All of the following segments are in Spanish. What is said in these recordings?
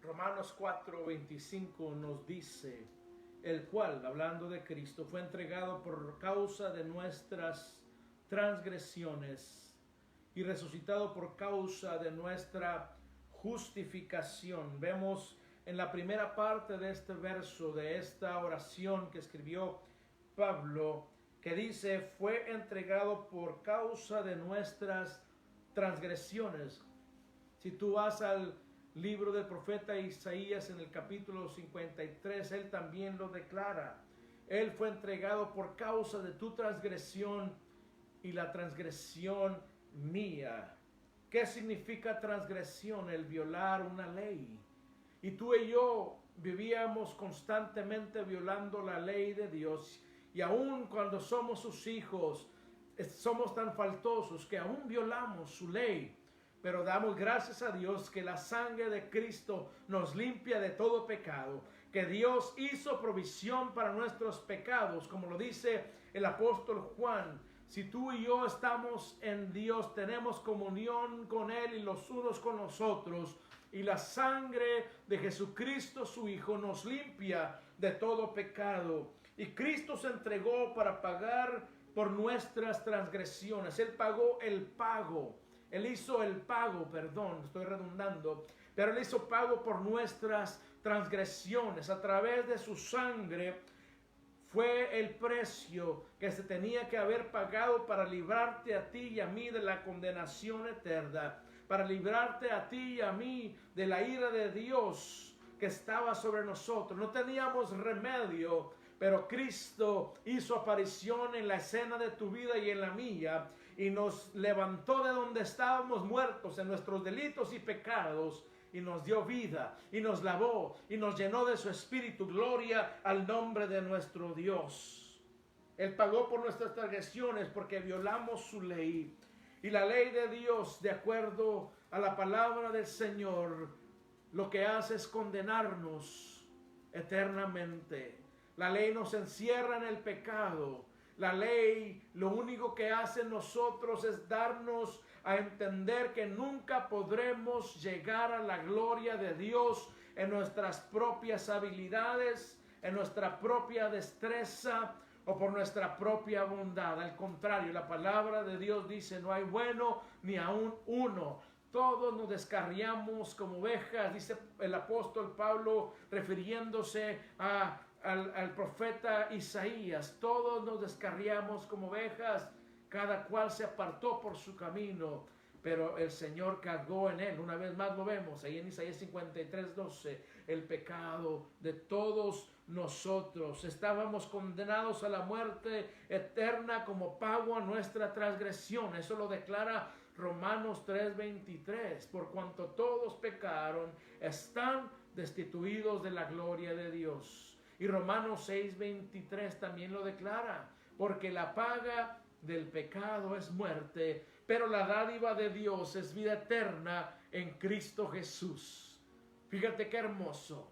Romanos 4:25 nos dice, el cual, hablando de Cristo, fue entregado por causa de nuestras transgresiones y resucitado por causa de nuestra justificación. Vemos en la primera parte de este verso, de esta oración que escribió Pablo, que dice, fue entregado por causa de nuestras transgresiones. Si tú vas al libro del profeta Isaías en el capítulo 53, él también lo declara. Él fue entregado por causa de tu transgresión y la transgresión mía. ¿Qué significa transgresión? El violar una ley. Y tú y yo vivíamos constantemente violando la ley de Dios. Y aun cuando somos sus hijos, somos tan faltosos que aún violamos su ley. Pero damos gracias a Dios que la sangre de Cristo nos limpia de todo pecado, que Dios hizo provisión para nuestros pecados, como lo dice el apóstol Juan. Si tú y yo estamos en Dios, tenemos comunión con Él y los unos con nosotros, y la sangre de Jesucristo su Hijo nos limpia de todo pecado. Y Cristo se entregó para pagar por nuestras transgresiones. Él pagó el pago. Él hizo el pago, perdón, estoy redundando, pero Él hizo pago por nuestras transgresiones. A través de su sangre fue el precio que se tenía que haber pagado para librarte a ti y a mí de la condenación eterna, para librarte a ti y a mí de la ira de Dios que estaba sobre nosotros. No teníamos remedio, pero Cristo hizo aparición en la escena de tu vida y en la mía, y nos levantó de donde estábamos muertos en nuestros delitos y pecados, y nos dio vida, y nos lavó, y nos llenó de su espíritu. Gloria al nombre de nuestro Dios. Él pagó por nuestras transgresiones porque violamos su ley. Y la ley de Dios, de acuerdo a la palabra del Señor, lo que hace es condenarnos eternamente. La ley nos encierra en el pecado. La ley lo único que hace en nosotros es darnos a entender que nunca podremos llegar a la gloria de Dios en nuestras propias habilidades, en nuestra propia destreza o por nuestra propia bondad. Al contrario, la palabra de Dios dice, no hay bueno ni aun uno. Todos nos descarriamos como ovejas, dice el apóstol Pablo, refiriéndose al profeta Isaías. Todos nos descarriamos como ovejas, cada cual se apartó por su camino, pero el Señor cargó en él. Una vez más lo vemos ahí en Isaías 53:12, el pecado de todos nosotros. Estábamos condenados a la muerte eterna como pago a nuestra transgresión. Eso lo declara Romanos 3:23. Por cuanto todos pecaron, están destituidos de la gloria de Dios. Y Romanos 6:23 también lo declara, porque la paga del pecado es muerte, pero la dádiva de Dios es vida eterna en Cristo Jesús. Fíjate qué hermoso.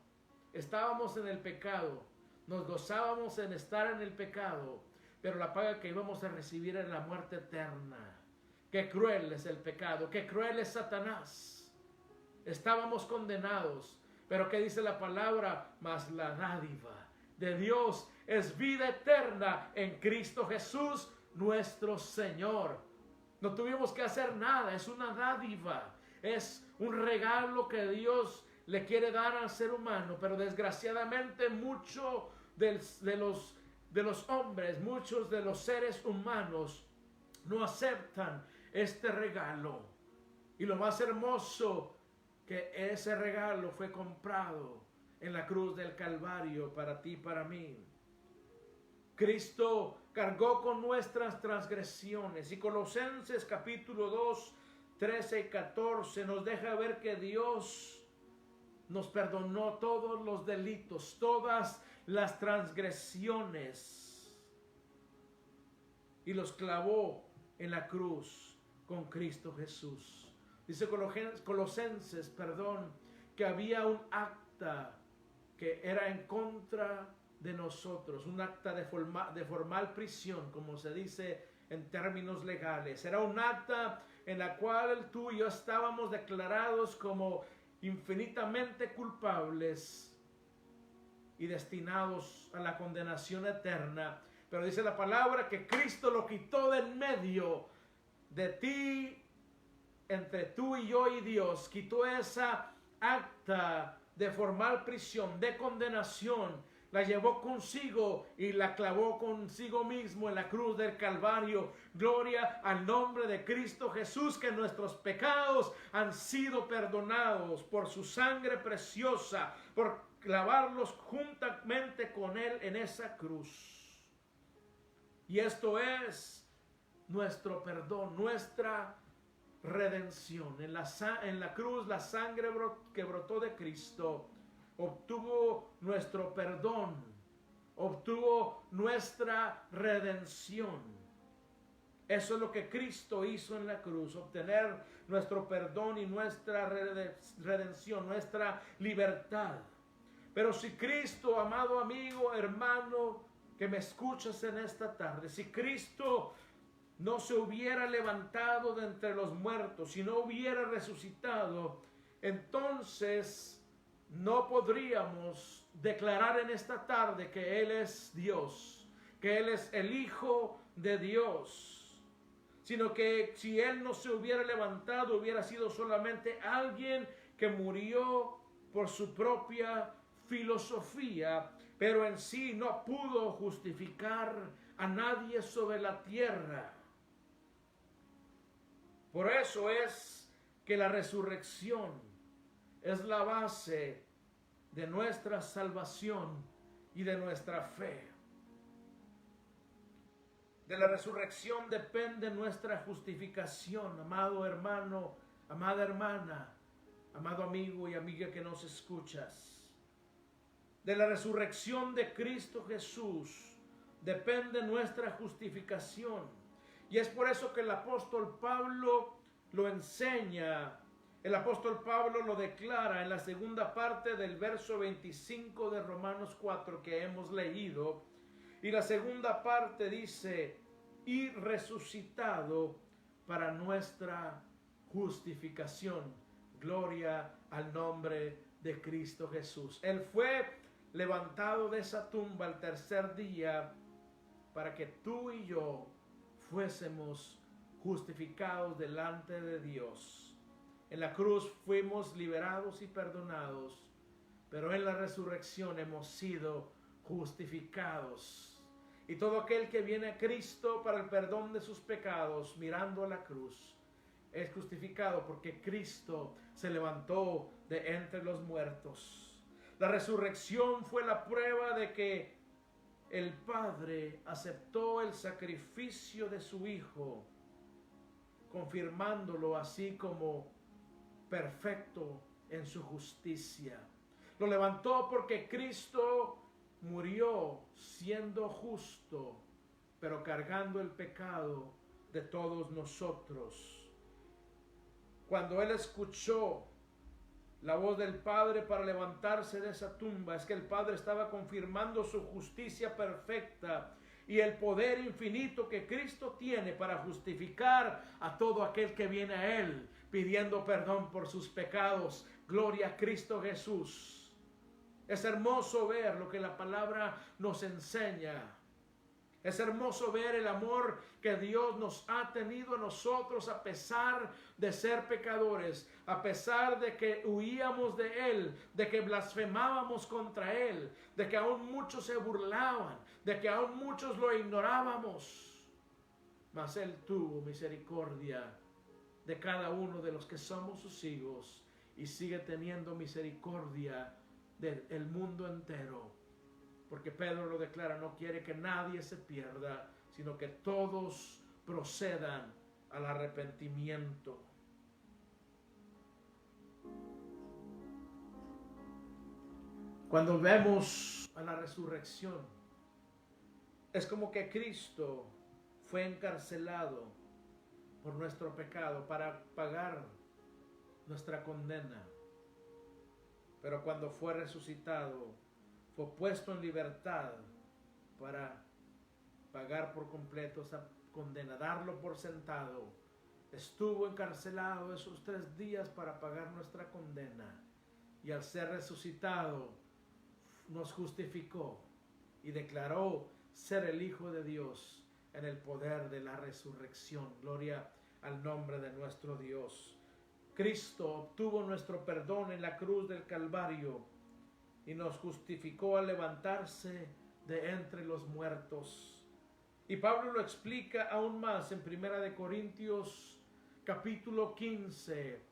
Estábamos en el pecado, nos gozábamos en estar en el pecado, pero la paga que íbamos a recibir era la muerte eterna. Qué cruel es el pecado, qué cruel es Satanás. Estábamos condenados, pero ¿qué dice la palabra? Mas la dádiva de Dios es vida eterna en Cristo Jesús, nuestro Señor. No tuvimos que hacer nada, es una dádiva, es un regalo que Dios le quiere dar al ser humano, pero desgraciadamente muchos de los hombres, muchos de los seres humanos no aceptan este regalo. Y lo más hermoso, que ese regalo fue comprado en la cruz del Calvario para ti y para mí. Cristo cargó con nuestras transgresiones, y Colosenses capítulo 2, 13 y 14 nos deja ver que Dios nos perdonó todos los delitos, todas las transgresiones, y los clavó en la cruz con Cristo Jesús. Dice Colosenses, que había un acta que era en contra de nosotros, un acta de formal prisión, como se dice en términos legales. Era un acta en la cual tú y yo estábamos declarados como infinitamente culpables y destinados a la condenación eterna. Pero dice la palabra que Cristo lo quitó de en medio de ti, entre tú y yo y Dios. Quitó esa acta de formal prisión, de condenación. La llevó consigo y la clavó consigo mismo en la cruz del Calvario. Gloria al nombre de Cristo Jesús, que nuestros pecados han sido perdonados por su sangre preciosa, por clavarlos juntamente con Él en esa cruz. Y esto es nuestro perdón, nuestra redención. En la cruz, la sangre que brotó de Cristo obtuvo nuestro perdón, obtuvo nuestra redención. Eso es lo que Cristo hizo en la cruz, obtener nuestro perdón y nuestra redención, nuestra libertad. Pero si Cristo, amado amigo, hermano, que me escuchas en esta tarde, si Cristo no se hubiera levantado de entre los muertos, si no hubiera resucitado, entonces no podríamos declarar en esta tarde que Él es Dios, que Él es el Hijo de Dios, sino que si Él no se hubiera levantado, hubiera sido solamente alguien que murió por su propia filosofía, pero en sí no pudo justificar a nadie sobre la tierra. Por eso es que la resurrección es la base de nuestra salvación y de nuestra fe. De la resurrección depende nuestra justificación, amado hermano, amada hermana, amado amigo y amiga que nos escuchas. De la resurrección de Cristo Jesús depende nuestra justificación. Y es por eso que el apóstol Pablo lo enseña. El apóstol Pablo lo declara en la segunda parte del verso 25 de Romanos 4 que hemos leído. Y la segunda parte dice, y resucitado para nuestra justificación. Gloria al nombre de Cristo Jesús. Él fue levantado de esa tumba el tercer día para que tú y yo fuésemos justificados delante de Dios. En la cruz fuimos liberados y perdonados, pero en la resurrección hemos sido justificados. Y todo aquel que viene a Cristo para el perdón de sus pecados, mirando a la cruz, es justificado porque Cristo se levantó de entre los muertos. La resurrección fue la prueba de que el Padre aceptó el sacrificio de su Hijo, confirmándolo así como perfecto en su justicia. Lo levantó porque Cristo murió siendo justo, pero cargando el pecado de todos nosotros. Cuando Él escuchó la voz del Padre para levantarse de esa tumba, es que el Padre estaba confirmando su justicia perfecta y el poder infinito que Cristo tiene para justificar a todo aquel que viene a Él pidiendo perdón por sus pecados. Gloria a Cristo Jesús. Es hermoso ver lo que la palabra nos enseña. Es hermoso ver el amor que Dios nos ha tenido a nosotros a pesar de ser pecadores, a pesar de que huíamos de Él, de que blasfemábamos contra Él, de que aún muchos se burlaban, de que aún muchos lo ignorábamos. Mas Él tuvo misericordia de cada uno de los que somos sus hijos y sigue teniendo misericordia del mundo entero. Porque Pedro lo declara, no quiere que nadie se pierda, sino que todos procedan al arrepentimiento. Cuando vemos a la resurrección, es como que Cristo fue encarcelado por nuestro pecado para pagar nuestra condena. Pero cuando fue resucitado, fue puesto en libertad para pagar por completo esa condena, darlo por sentado. Estuvo encarcelado esos 3 días para pagar nuestra condena. y al ser resucitado nos justificó y declaró ser el Hijo de Dios en el poder de la resurrección. Gloria al nombre de nuestro Dios. Cristo obtuvo nuestro perdón en la cruz del Calvario y nos justificó al levantarse de entre los muertos. Y Pablo lo explica aún más en 1 Corintios capítulo 15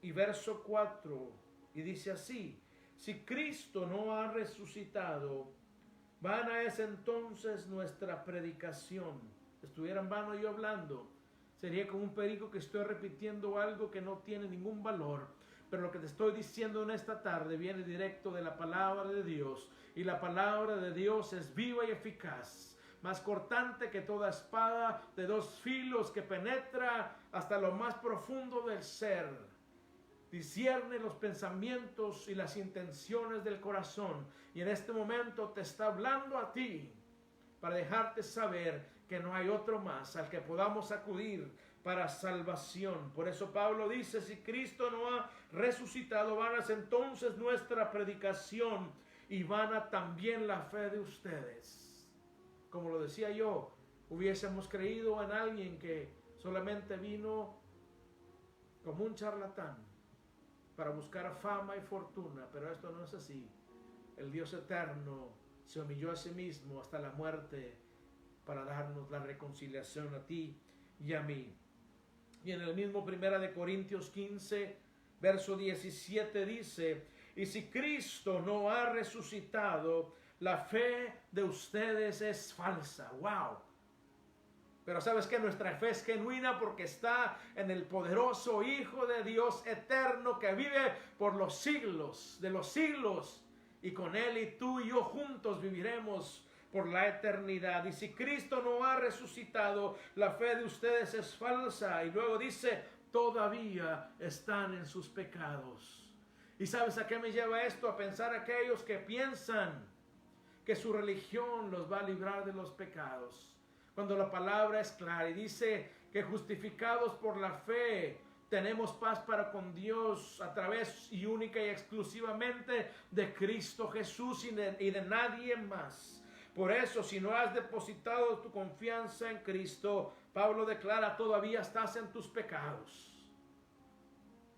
y verso 4, y dice así: si Cristo no ha resucitado, vana es entonces nuestra predicación. Estuviera en vano yo hablando, sería como un perico que estoy repitiendo algo que no tiene ningún valor. Pero lo que te estoy diciendo en esta tarde viene directo de la palabra de Dios, y la palabra de Dios es viva y eficaz, más cortante que toda espada de dos filos, que penetra hasta lo más profundo del ser, discierne los pensamientos y las intenciones del corazón. Y en este momento te está hablando a ti para dejarte saber que no hay otro más al que podamos acudir para salvación. Por eso Pablo dice: si Cristo no ha resucitado, vana es entonces nuestra predicación y vana también la fe de ustedes. Como lo decía yo, hubiésemos creído en alguien que solamente vino como un charlatán para buscar fama y fortuna, pero esto no es así. El Dios eterno se humilló a sí mismo hasta la muerte para darnos la reconciliación a ti y a mí. Y en el mismo 1 Corintios 15, verso 17 dice: y si Cristo no ha resucitado, la fe de ustedes es falsa. ¡Wow! Pero sabes que nuestra fe es genuina porque está en el poderoso Hijo de Dios eterno que vive por los siglos de los siglos, y con Él y tú y yo juntos viviremos por la eternidad. Y si Cristo no ha resucitado, la fe de ustedes es falsa. Y luego dice: todavía están en sus pecados. ¿Y sabes a qué me lleva esto? A pensar aquellos que piensan que su religión los va a librar de los pecados, cuando la palabra es clara y dice que justificados por la fe tenemos paz para con Dios a través y única y exclusivamente de Cristo Jesús y de nadie más. Por eso, si no has depositado tu confianza en Cristo, Pablo declara: todavía estás en tus pecados.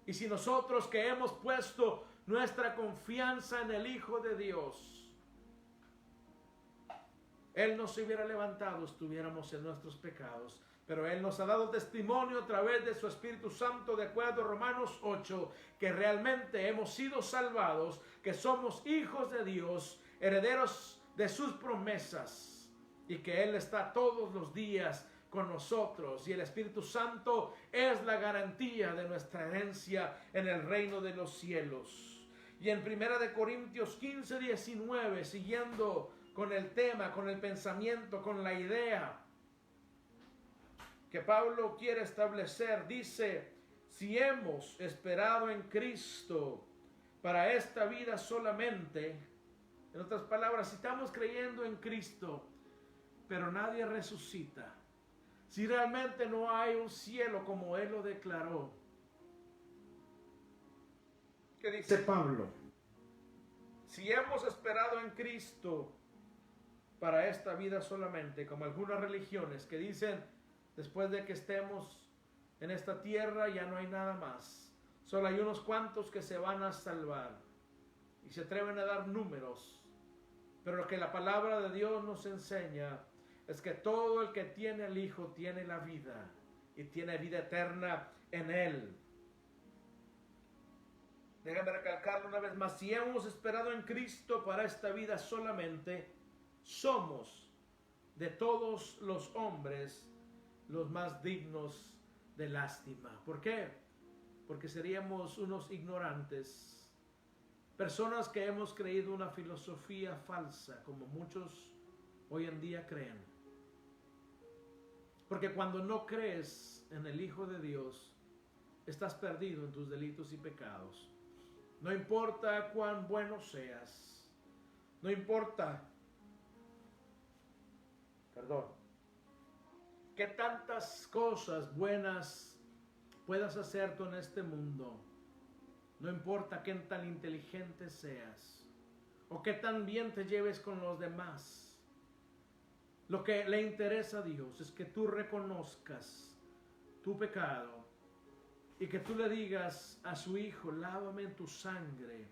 Y si nosotros que hemos puesto nuestra confianza en el Hijo de Dios, Él no se hubiera levantado, estuviéramos en nuestros pecados. Pero Él nos ha dado testimonio a través de su Espíritu Santo, de acuerdo a Romanos 8, que realmente hemos sido salvados, que somos hijos de Dios, herederos de sus promesas, y que Él está todos los días con nosotros. Y el Espíritu Santo es la garantía de nuestra herencia en el reino de los cielos. Y en 1 Corintios 15, 19, siguiendo con el tema, con el pensamiento, con la idea que Pablo quiere establecer, dice: si hemos esperado en Cristo para esta vida solamente, en otras palabras, si estamos creyendo en Cristo, pero nadie resucita, si realmente no hay un cielo como Él lo declaró, ¿qué dice Pablo? Si hemos esperado en Cristo para esta vida solamente, como algunas religiones que dicen: después de que estemos en esta tierra ya no hay nada más, solo hay unos cuantos que se van a salvar, y se atreven a dar números. Pero lo que la palabra de Dios nos enseña es que todo el que tiene al Hijo tiene la vida, y tiene vida eterna en Él. Déjame recalcarlo una vez más: si hemos esperado en Cristo para esta vida solamente, somos de todos los hombres los más dignos de lástima. ¿Por qué? Porque seríamos unos ignorantes, personas que hemos creído una filosofía falsa, como muchos hoy en día creen. Porque cuando no crees en el Hijo de Dios, estás perdido en tus delitos y pecados. No importa cuán bueno seas, no importa qué tantas cosas buenas puedas hacer tú en este mundo, No importa qué tan inteligente seas o qué tan bien te lleves con los demás. Lo que le interesa a Dios es que tú reconozcas tu pecado y que tú le digas a su Hijo: lávame en tu sangre.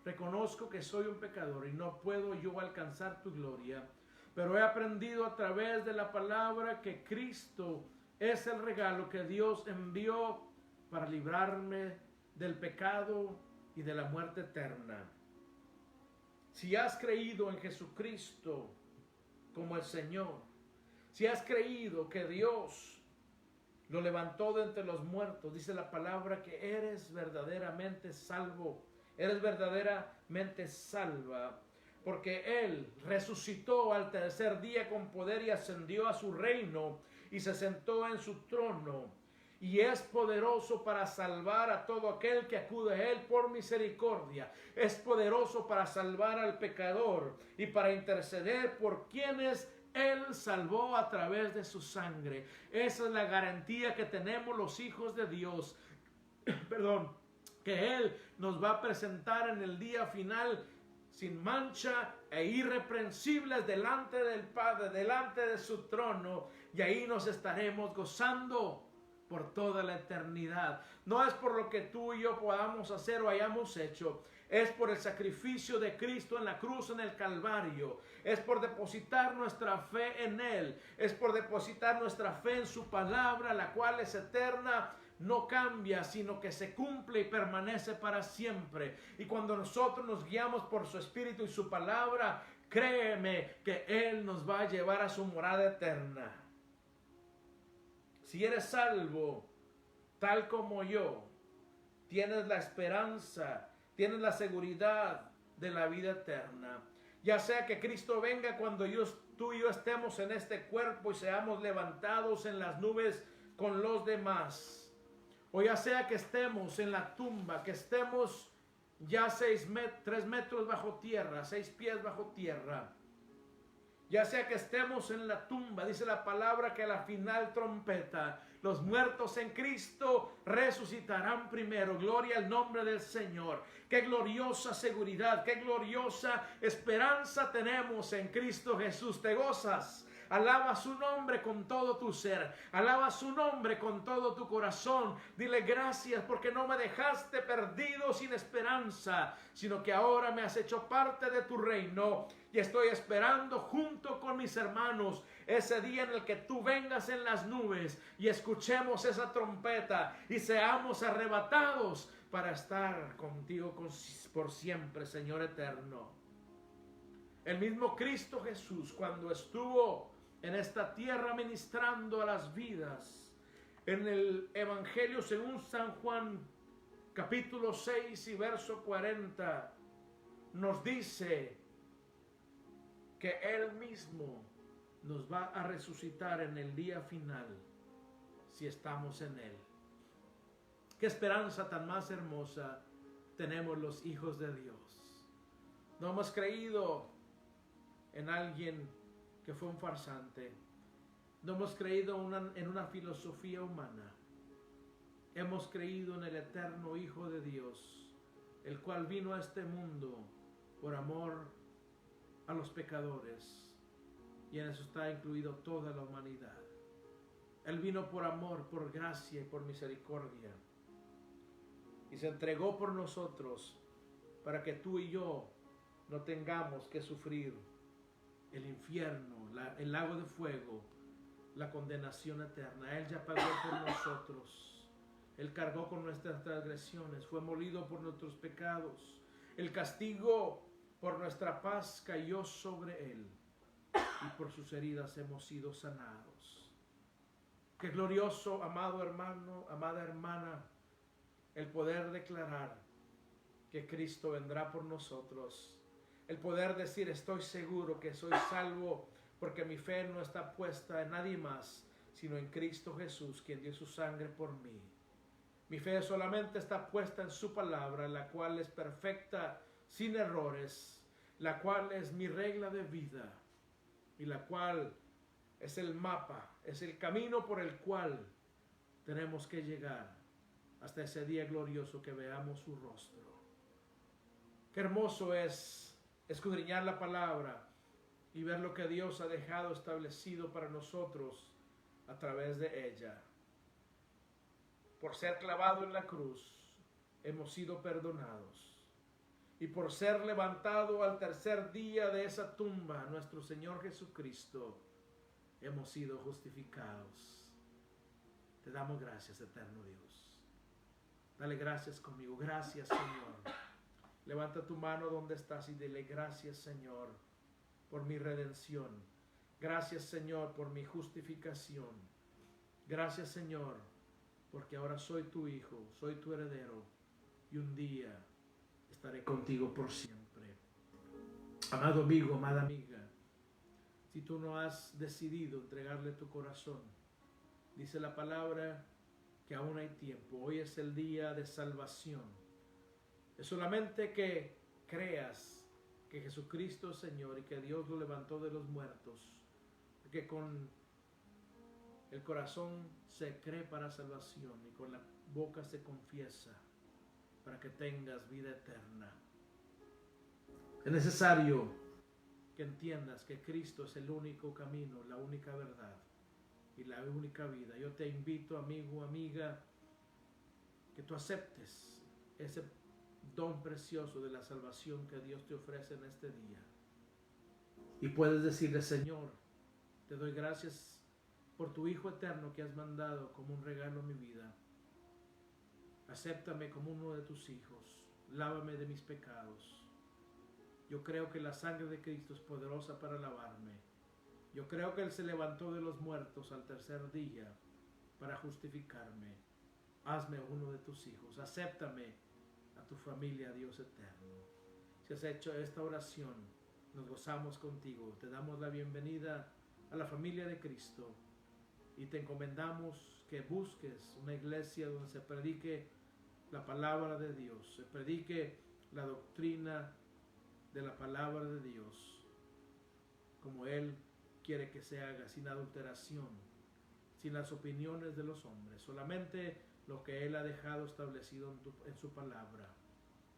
Reconozco que soy un pecador y no puedo yo alcanzar tu gloria, pero he aprendido a través de la palabra que Cristo es el regalo que Dios envió para librarme del pecado y de la muerte eterna. Si has creído en Jesucristo como el Señor, si has creído que Dios lo levantó de entre los muertos, dice la palabra que eres verdaderamente salvo, eres verdaderamente salva, porque Él resucitó al tercer día con poder y ascendió a su reino y se sentó en su trono. Y es poderoso para salvar a todo aquel que acude a Él por misericordia. Es poderoso para salvar al pecador y para interceder por quienes Él salvó a través de su sangre. Esa es la garantía que tenemos los hijos de Dios. Perdón, que Él nos va a presentar en el día final sin mancha e irreprensibles delante del Padre, delante de su trono, y ahí nos estaremos gozando por toda la eternidad. No es por lo que tú y yo podamos hacer o hayamos hecho, es por el sacrificio de Cristo en la cruz, en el Calvario. Es por depositar nuestra fe en Él, es por depositar nuestra fe en su palabra, la cual es eterna, no cambia, sino que se cumple y permanece para siempre. Y cuando nosotros nos guiamos por su Espíritu y su palabra, créeme que Él nos va a llevar a su morada eterna. Si eres salvo, tal como yo, tienes la esperanza, tienes la seguridad de la vida eterna. Ya sea que Cristo venga cuando tú y yo estemos en este cuerpo y seamos levantados en las nubes con los demás. O ya sea que estemos en la tumba, que estemos ya 3 metros bajo tierra, 6 pies bajo tierra. Ya sea que estemos en la tumba, dice la palabra que a la final trompeta, los muertos en Cristo resucitarán primero. Gloria al nombre del Señor. Qué gloriosa seguridad, qué gloriosa esperanza tenemos en Cristo Jesús. ¿Te gozas? Alaba su nombre con todo tu ser. Alaba su nombre con todo tu corazón. Dile gracias porque no me dejaste perdido sin esperanza, sino que ahora me has hecho parte de tu reino. Y estoy esperando junto con mis hermanos ese día en el que tú vengas en las nubes y escuchemos esa trompeta y seamos arrebatados para estar contigo por siempre, Señor eterno. El mismo Cristo Jesús, cuando estuvo en esta tierra ministrando a las vidas, en el Evangelio según San Juan, capítulo 6 y verso 40, nos dice que Él mismo nos va a resucitar en el día final si estamos en Él. Qué esperanza tan más hermosa tenemos los hijos de Dios. No hemos creído en alguien que fue un farsante. No hemos creído en una filosofía humana. Hemos creído en el eterno Hijo de Dios, el cual vino a este mundo por amor a los pecadores, y en eso está incluido toda la humanidad. Él vino por amor, por gracia y por misericordia, y se entregó por nosotros para que tú y yo no tengamos que sufrir el infierno, el lago de fuego, la condenación eterna. Él ya pagó por nosotros. Él cargó con nuestras transgresiones, fue molido por nuestros pecados. El castigo por nuestra paz cayó sobre Él, y por sus heridas hemos sido sanados. Qué glorioso, amado hermano, amada hermana, el poder declarar que Cristo vendrá por nosotros. El poder decir: estoy seguro que soy salvo porque mi fe no está puesta en nadie más, sino en Cristo Jesús, quien dio su sangre por mí. Mi fe solamente está puesta en su palabra, la cual es perfecta, sin errores, la cual es mi regla de vida y la cual es el mapa, es el camino por el cual tenemos que llegar hasta ese día glorioso que veamos su rostro. Qué hermoso es escudriñar la palabra y ver lo que Dios ha dejado establecido para nosotros a través de ella. Por ser clavado en la cruz, hemos sido perdonados. Y por ser levantado al tercer día de esa tumba, nuestro Señor Jesucristo, hemos sido justificados. Te damos gracias, eterno Dios. Dale gracias conmigo. Gracias, Señor. Levanta tu mano donde estás y dile gracias, Señor, por mi redención. Gracias, Señor, por mi justificación. Gracias, Señor, porque ahora soy tu hijo, soy tu heredero y un día estaré contigo por siempre. Amado amigo, amada amiga, si tú no has decidido entregarle tu corazón, dice la palabra que aún hay tiempo. Hoy es el día de salvación. Es solamente que creas que Jesucristo es Señor y que Dios lo levantó de los muertos, porque con el corazón se cree para salvación y con la boca se confiesa para que tengas vida eterna. Es necesario que entiendas que Cristo es el único camino, la única verdad y la única vida. Yo te invito, amigo, amiga, que tú aceptes ese don precioso de la salvación que Dios te ofrece en este día. Y puedes decirle: Señor, te doy gracias por tu Hijo eterno que has mandado como un regalo a mi vida. Acéptame como uno de tus hijos. Lávame de mis pecados. Yo creo que la sangre de Cristo es poderosa para lavarme. Yo creo que Él se levantó de los muertos al tercer día para justificarme. Hazme uno de tus hijos. Acéptame a tu familia, Dios eterno. Si has hecho esta oración, nos gozamos contigo. Te damos la bienvenida a la familia de Cristo y te encomendamos que busques una iglesia donde se predique la palabra de Dios, se predique la doctrina de la palabra de Dios como Él quiere que se haga, sin adulteración, sin las opiniones de los hombres, solamente lo que Él ha dejado establecido en su palabra.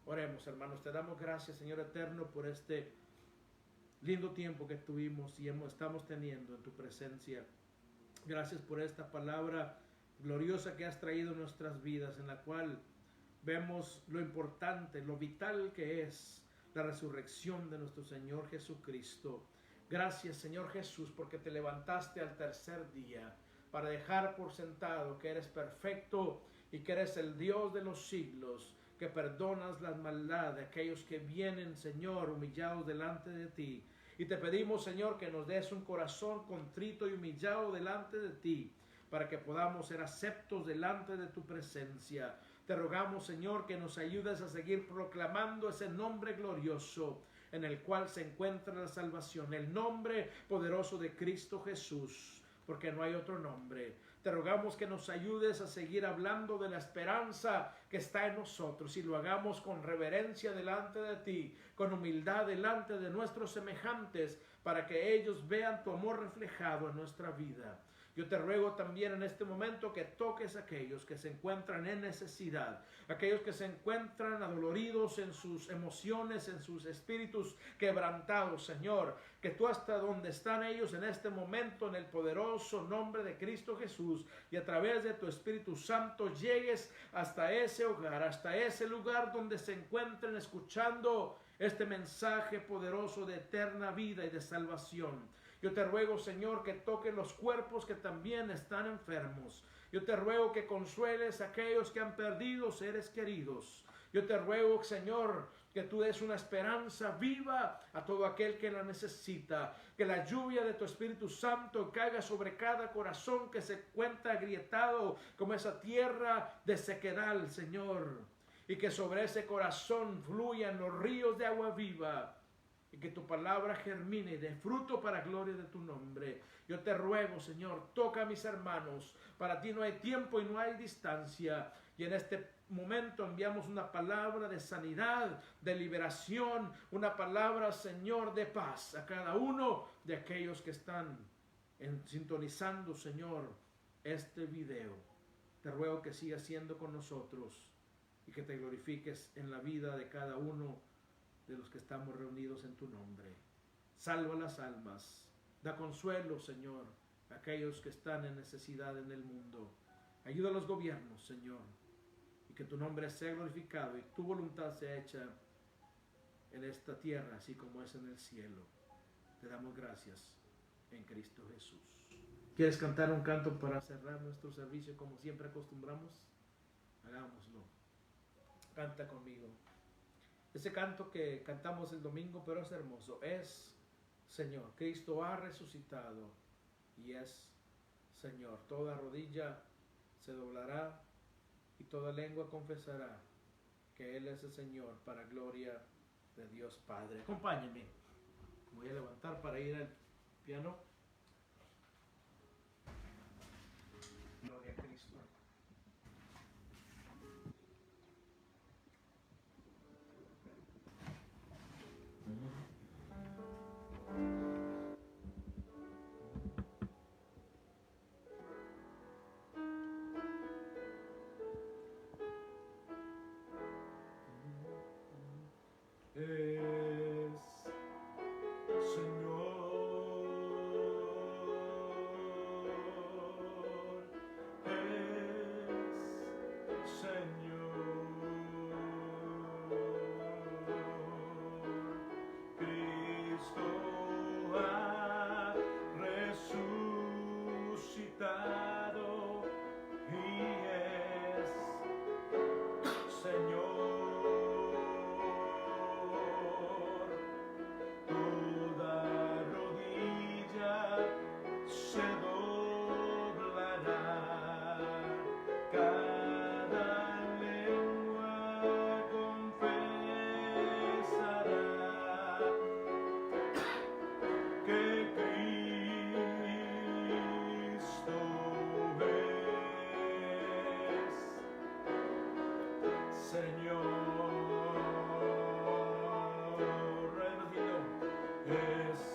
Oremos, hermanos. Te damos gracias, Señor eterno, por este lindo tiempo que tuvimos y estamos teniendo en tu presencia. Gracias por esta palabra gloriosa que has traído en nuestras vidas, en la cual vemos lo importante, lo vital que es la resurrección de nuestro Señor Jesucristo. Gracias, Señor Jesús, porque te levantaste al tercer día para dejar por sentado que eres perfecto y que eres el Dios de los siglos, que perdonas la maldad de aquellos que vienen, Señor, humillados delante de ti. Y te pedimos, Señor, que nos des un corazón contrito y humillado delante de ti, para que podamos ser aceptos delante de tu presencia. Te rogamos, Señor, que nos ayudes a seguir proclamando ese nombre glorioso en el cual se encuentra la salvación, el nombre poderoso de Cristo Jesús, porque no hay otro nombre. Te rogamos que nos ayudes a seguir hablando de la esperanza que está en nosotros y lo hagamos con reverencia delante de ti, con humildad delante de nuestros semejantes, para que ellos vean tu amor reflejado en nuestra vida. Yo te ruego también en este momento que toques a aquellos que se encuentran en necesidad, aquellos que se encuentran adoloridos en sus emociones, en sus espíritus quebrantados, Señor, que tú hasta donde están ellos en este momento, en el poderoso nombre de Cristo Jesús, y a través de tu Espíritu Santo llegues hasta ese hogar, hasta ese lugar donde se encuentren escuchando este mensaje poderoso de eterna vida y de salvación. Yo te ruego, Señor, que toques los cuerpos que también están enfermos. Yo te ruego que consueles a aquellos que han perdido seres queridos. Yo te ruego, Señor, que tú des una esperanza viva a todo aquel que la necesita. Que la lluvia de tu Espíritu Santo caiga sobre cada corazón que se encuentra agrietado como esa tierra de sequedal, Señor. Y que sobre ese corazón fluyan los ríos de agua viva. Y que tu palabra germine y dé fruto para gloria de tu nombre. Yo te ruego, Señor, toca a mis hermanos. Para ti no hay tiempo y no hay distancia. Y en este momento enviamos una palabra de sanidad, de liberación, una palabra, Señor, de paz a cada uno de aquellos que están sintonizando, Señor, este video. Te ruego que sigas siendo con nosotros y que te glorifiques en la vida de cada uno de los que estamos reunidos en tu nombre. Salva las almas. Da consuelo, Señor, a aquellos que están en necesidad en el mundo. Ayuda a los gobiernos, Señor, y que tu nombre sea glorificado y tu voluntad sea hecha en esta tierra, así como es en el cielo. Te damos gracias en Cristo Jesús. ¿Quieres cantar un canto para cerrar nuestro servicio como siempre acostumbramos? Hagámoslo. Canta conmigo. Ese canto que cantamos el domingo, pero es hermoso. Es Señor. Cristo ha resucitado y es Señor. Toda rodilla se doblará y toda lengua confesará que Él es el Señor, para gloria de Dios Padre. Acompáñenme. Voy a levantar para ir al piano. Gloria a Cristo. Es Señor, es Señor, Cristo ha resucitado y es Señor. Toda rodilla se doblará, cada lengua confesará que Cristo es Señor. Es Señor, es Señor,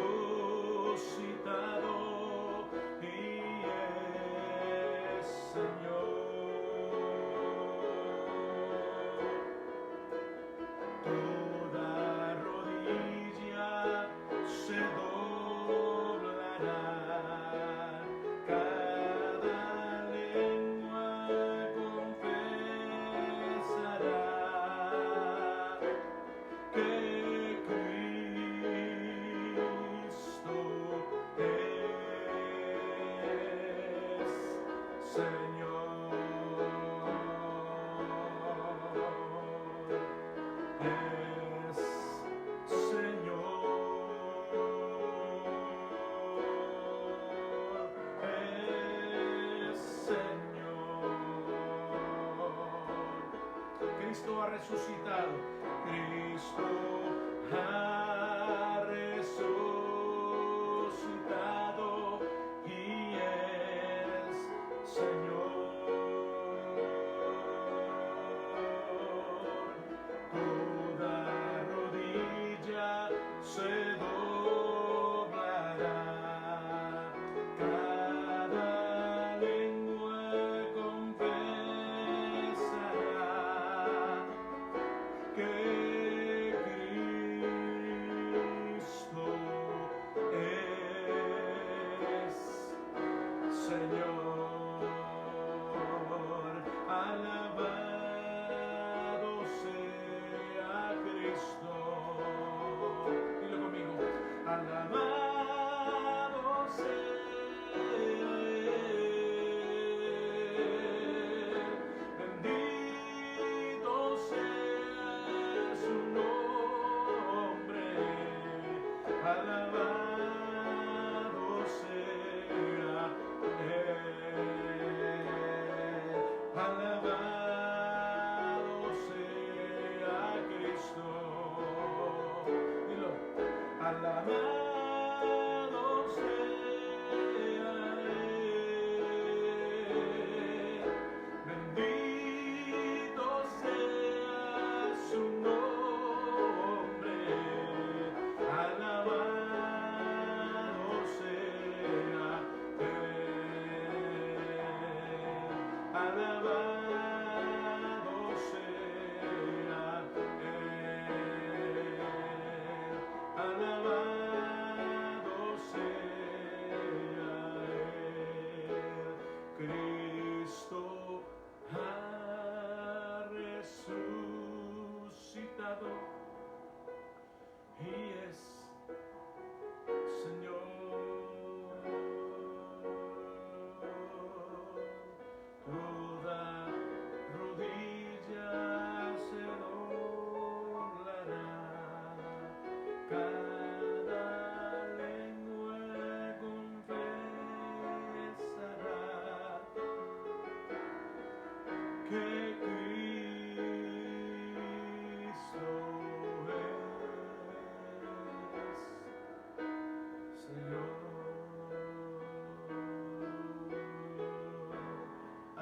Cristo ha resucitado y es Señor. Toda rodilla se doblará, cada lengua confesará que Cristo es Señor. Es Señor, es Señor. Cristo ha resucitado. Cristo ha resucitado y es Señor. Toda rodilla se doblará, cada lengua confesará que Cristo es Señor. Alabado sea Cristo. Dilo conmigo. Alabado sea Él. Bendito sea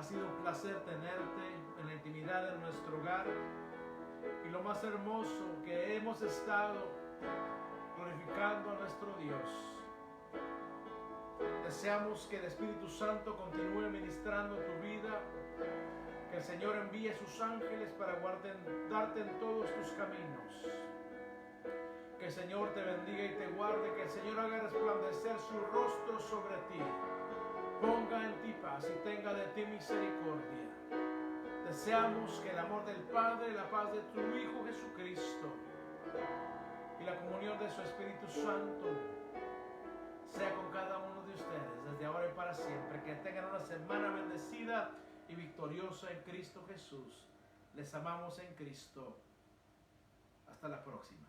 sido un placer tenerte en la intimidad de nuestro hogar. Y lo más hermoso, que hemos estado glorificando a nuestro Dios. Deseamos que el Espíritu Santo continúe ministrando tu vida. Que el Señor envíe sus ángeles para guardarte en todos tus caminos. Que el Señor te bendiga y te guarde. Que el Señor haga resplandecer su rostro sobre ti. Ponga en ti paz y tenga de ti misericordia. Deseamos que el amor del Padre, la paz de tu Hijo Jesucristo y la comunión de su Espíritu Santo sea con cada uno de ustedes desde ahora y para siempre. Que tengan una semana bendecida y victoriosa en Cristo Jesús. Les amamos en Cristo. Hasta la próxima.